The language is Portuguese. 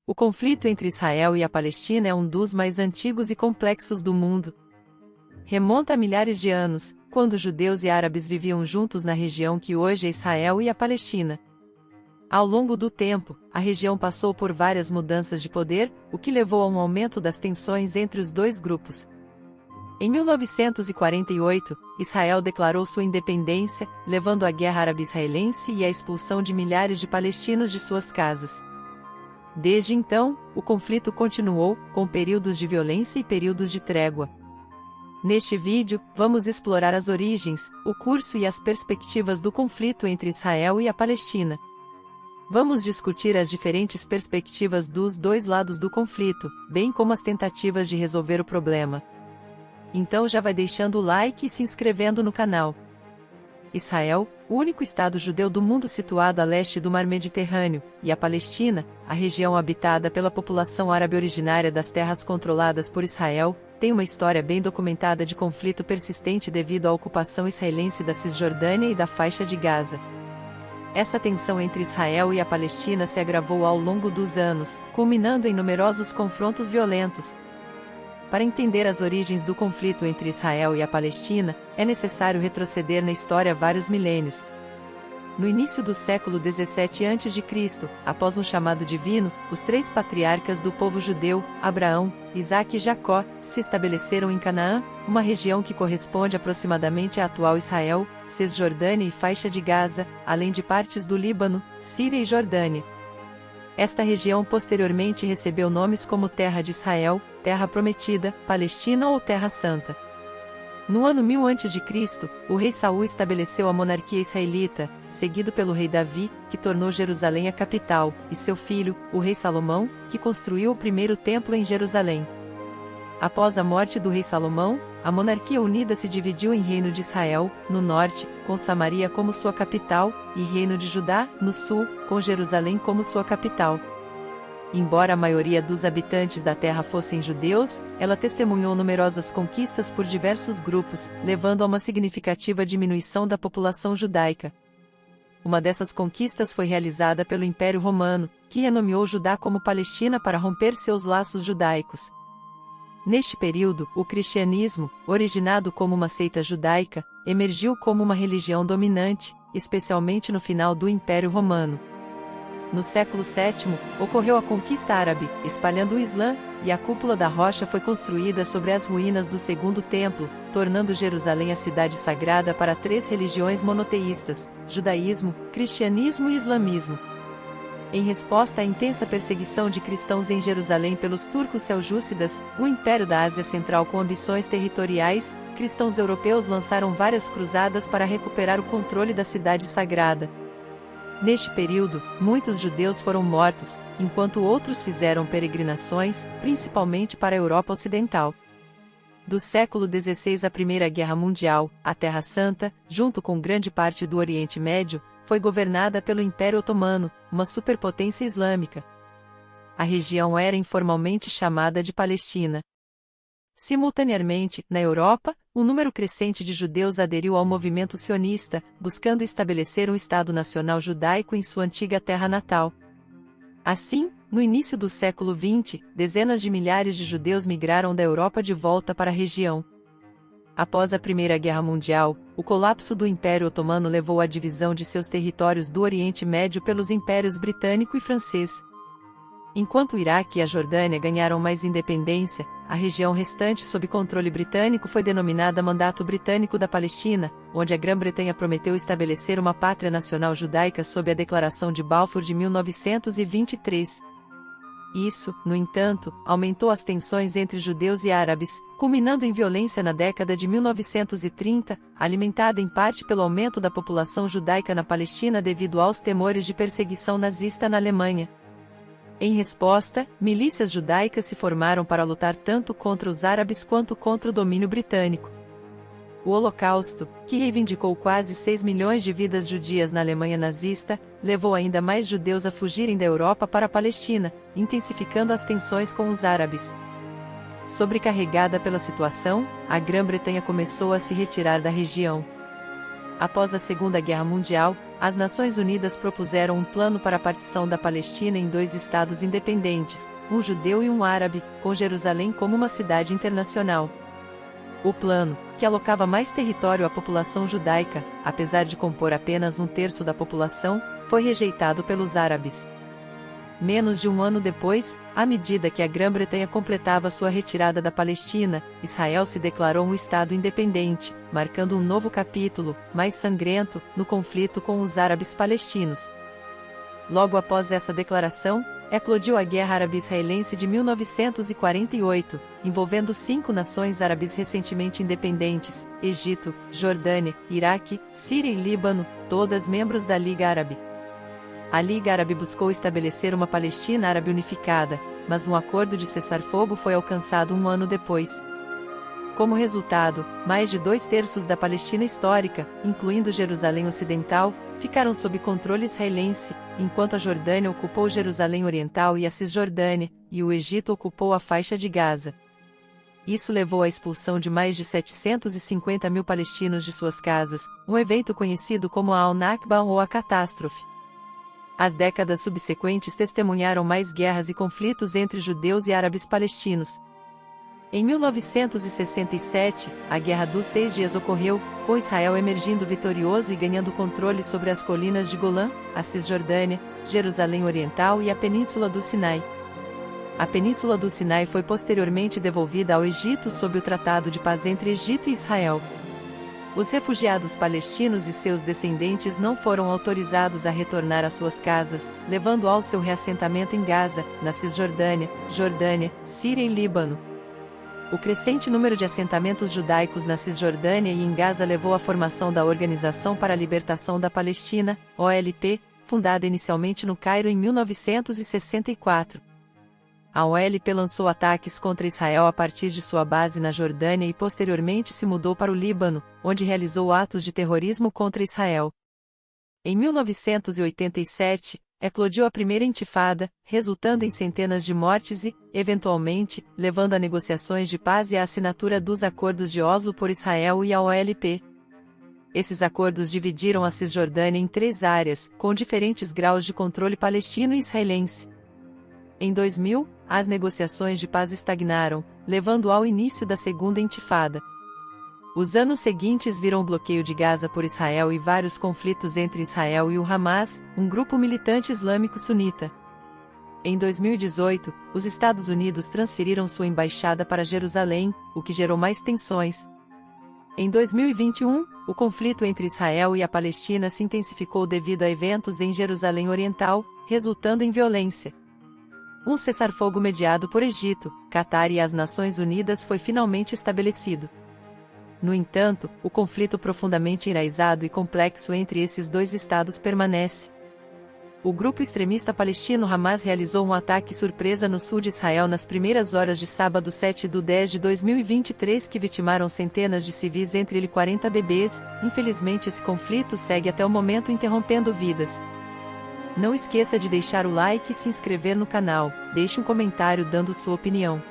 O conflito entre Israel e a Palestina é um dos mais antigos e complexos do mundo. Remonta a milhares de anos, quando judeus e árabes viviam juntos na região que hoje é Israel e a Palestina. Ao longo do tempo, a região passou por várias mudanças de poder, o que levou a um aumento das tensões entre os dois grupos. Em 1948, Israel declarou sua independência, levando à guerra árabe-israelense e à expulsão de milhares de palestinos de suas casas. Desde então, o conflito continuou, com períodos de violência e períodos de trégua. Neste vídeo, vamos explorar as origens, o curso e as perspectivas do conflito entre Israel e a Palestina. Vamos discutir as diferentes perspectivas dos dois lados do conflito, bem como as tentativas de resolver o problema. Então já vai deixando o like e se inscrevendo no canal. Israel, o único estado judeu do mundo situado a leste do Mar Mediterrâneo, e a Palestina, a região habitada pela população árabe originária das terras controladas por Israel, tem uma história bem documentada de conflito persistente devido à ocupação israelense da Cisjordânia e da faixa de Gaza. Essa tensão entre Israel e a Palestina se agravou ao longo dos anos, culminando em numerosos confrontos violentos. Para entender as origens do conflito entre Israel e a Palestina, é necessário retroceder na história vários milênios. No início do século 17 a.C., após um chamado divino, os três patriarcas do povo judeu, Abraão, Isaque e Jacó, se estabeleceram em Canaã, uma região que corresponde aproximadamente à atual Israel, Cisjordânia e faixa de Gaza, além de partes do Líbano, Síria e Jordânia. Esta região posteriormente recebeu nomes como Terra de Israel, Terra Prometida, Palestina ou Terra Santa. No ano 1000 a.C., o rei Saul estabeleceu a monarquia israelita, seguido pelo rei Davi, que tornou Jerusalém a capital, e seu filho, o rei Salomão, que construiu o primeiro templo em Jerusalém. Após a morte do rei Salomão, a monarquia unida se dividiu em Reino de Israel, no norte, com Samaria como sua capital, e Reino de Judá, no sul, com Jerusalém como sua capital. Embora a maioria dos habitantes da terra fossem judeus, ela testemunhou numerosas conquistas por diversos grupos, levando a uma significativa diminuição da população judaica. Uma dessas conquistas foi realizada pelo Império Romano, que renomeou Judá como Palestina para romper seus laços judaicos. Neste período, o cristianismo, originado como uma seita judaica, emergiu como uma religião dominante, especialmente no final do Império Romano. No século VII, ocorreu a conquista árabe, espalhando o Islã, e a cúpula da rocha foi construída sobre as ruínas do Segundo Templo, tornando Jerusalém a cidade sagrada para três religiões monoteístas: judaísmo, cristianismo e islamismo. Em resposta à intensa perseguição de cristãos em Jerusalém pelos turcos seljúcidas, o Império da Ásia Central com ambições territoriais, cristãos europeus lançaram várias cruzadas para recuperar o controle da cidade sagrada. Neste período, muitos judeus foram mortos, enquanto outros fizeram peregrinações, principalmente para a Europa Ocidental. Do século XVI à Primeira Guerra Mundial, a Terra Santa, junto com grande parte do Oriente Médio, foi governada pelo Império Otomano, uma superpotência islâmica. A região era informalmente chamada de Palestina. Simultaneamente, na Europa, um número crescente de judeus aderiu ao movimento sionista, buscando estabelecer um Estado nacional judaico em sua antiga terra natal. Assim, no início do século XX, dezenas de milhares de judeus migraram da Europa de volta para a região. Após a Primeira Guerra Mundial, o colapso do Império Otomano levou à divisão de seus territórios do Oriente Médio pelos impérios britânico e francês. Enquanto o Iraque e a Jordânia ganharam mais independência, a região restante sob controle britânico foi denominada Mandato Britânico da Palestina, onde a Grã-Bretanha prometeu estabelecer uma pátria nacional judaica sob a Declaração de Balfour de 1923. Isso, no entanto, aumentou as tensões entre judeus e árabes, culminando em violência na década de 1930, alimentada em parte pelo aumento da população judaica na Palestina devido aos temores de perseguição nazista na Alemanha. Em resposta, milícias judaicas se formaram para lutar tanto contra os árabes quanto contra o domínio britânico. O Holocausto, que reivindicou quase 6 milhões de vidas judias na Alemanha nazista, levou ainda mais judeus a fugirem da Europa para a Palestina, intensificando as tensões com os árabes. Sobrecarregada pela situação, a Grã-Bretanha começou a se retirar da região. Após a Segunda Guerra Mundial, as Nações Unidas propuseram um plano para a partição da Palestina em 2 estados independentes, um judeu e um árabe, com Jerusalém como uma cidade internacional. O plano, que alocava mais território à população judaica, apesar de compor apenas 1/3 da população, foi rejeitado pelos árabes. Menos de um ano depois, à medida que a Grã-Bretanha completava sua retirada da Palestina, Israel se declarou um Estado independente, marcando um novo capítulo, mais sangrento, no conflito com os árabes palestinos. Logo após essa declaração, eclodiu a Guerra Árabe-Israelense de 1948, envolvendo 5 nações árabes recentemente independentes: Egito, Jordânia, Iraque, Síria e Líbano, todas membros da Liga Árabe. A Liga Árabe buscou estabelecer uma Palestina árabe unificada, mas um acordo de cessar-fogo foi alcançado um ano depois. Como resultado, mais de 2/3 da Palestina histórica, incluindo Jerusalém Ocidental, ficaram sob controle israelense, enquanto a Jordânia ocupou Jerusalém Oriental e a Cisjordânia, e o Egito ocupou a faixa de Gaza. Isso levou à expulsão de mais de 750 mil palestinos de suas casas, um evento conhecido como a Al-Nakba ou a catástrofe. As décadas subsequentes testemunharam mais guerras e conflitos entre judeus e árabes palestinos. Em 1967, a Guerra dos 6 Dias ocorreu, com Israel emergindo vitorioso e ganhando controle sobre as colinas de Golã, a Cisjordânia, Jerusalém Oriental e a Península do Sinai. A Península do Sinai foi posteriormente devolvida ao Egito sob o Tratado de Paz entre Egito e Israel. Os refugiados palestinos e seus descendentes não foram autorizados a retornar às suas casas, levando ao seu reassentamento em Gaza, na Cisjordânia, Jordânia, Síria e Líbano. O crescente número de assentamentos judaicos na Cisjordânia e em Gaza levou à formação da Organização para a Libertação da Palestina, OLP, fundada inicialmente no Cairo em 1964. A OLP lançou ataques contra Israel a partir de sua base na Jordânia e posteriormente se mudou para o Líbano, onde realizou atos de terrorismo contra Israel. Em 1987, eclodiu a primeira intifada, resultando em centenas de mortes e, eventualmente, levando a negociações de paz e a assinatura dos Acordos de Oslo por Israel e a OLP. Esses acordos dividiram a Cisjordânia em 3 áreas, com diferentes graus de controle palestino e israelense. Em 2000, as negociações de paz estagnaram, levando ao início da Segunda Intifada. Os anos seguintes viram o bloqueio de Gaza por Israel e vários conflitos entre Israel e o Hamas, um grupo militante islâmico sunita. Em 2018, os Estados Unidos transferiram sua embaixada para Jerusalém, o que gerou mais tensões. Em 2021, o conflito entre Israel e a Palestina se intensificou devido a eventos em Jerusalém Oriental, resultando em violência. Um cessar-fogo mediado por Egito, Catar e as Nações Unidas foi finalmente estabelecido. No entanto, o conflito profundamente enraizado e complexo entre esses 2 estados permanece. O grupo extremista palestino Hamas realizou um ataque surpresa no sul de Israel nas primeiras horas de sábado 7/10 de 2023 que vitimaram centenas de civis, entre eles 40 bebês. Infelizmente esse conflito segue até o momento, interrompendo vidas. Não esqueça de deixar o like e se inscrever no canal, deixe um comentário dando sua opinião.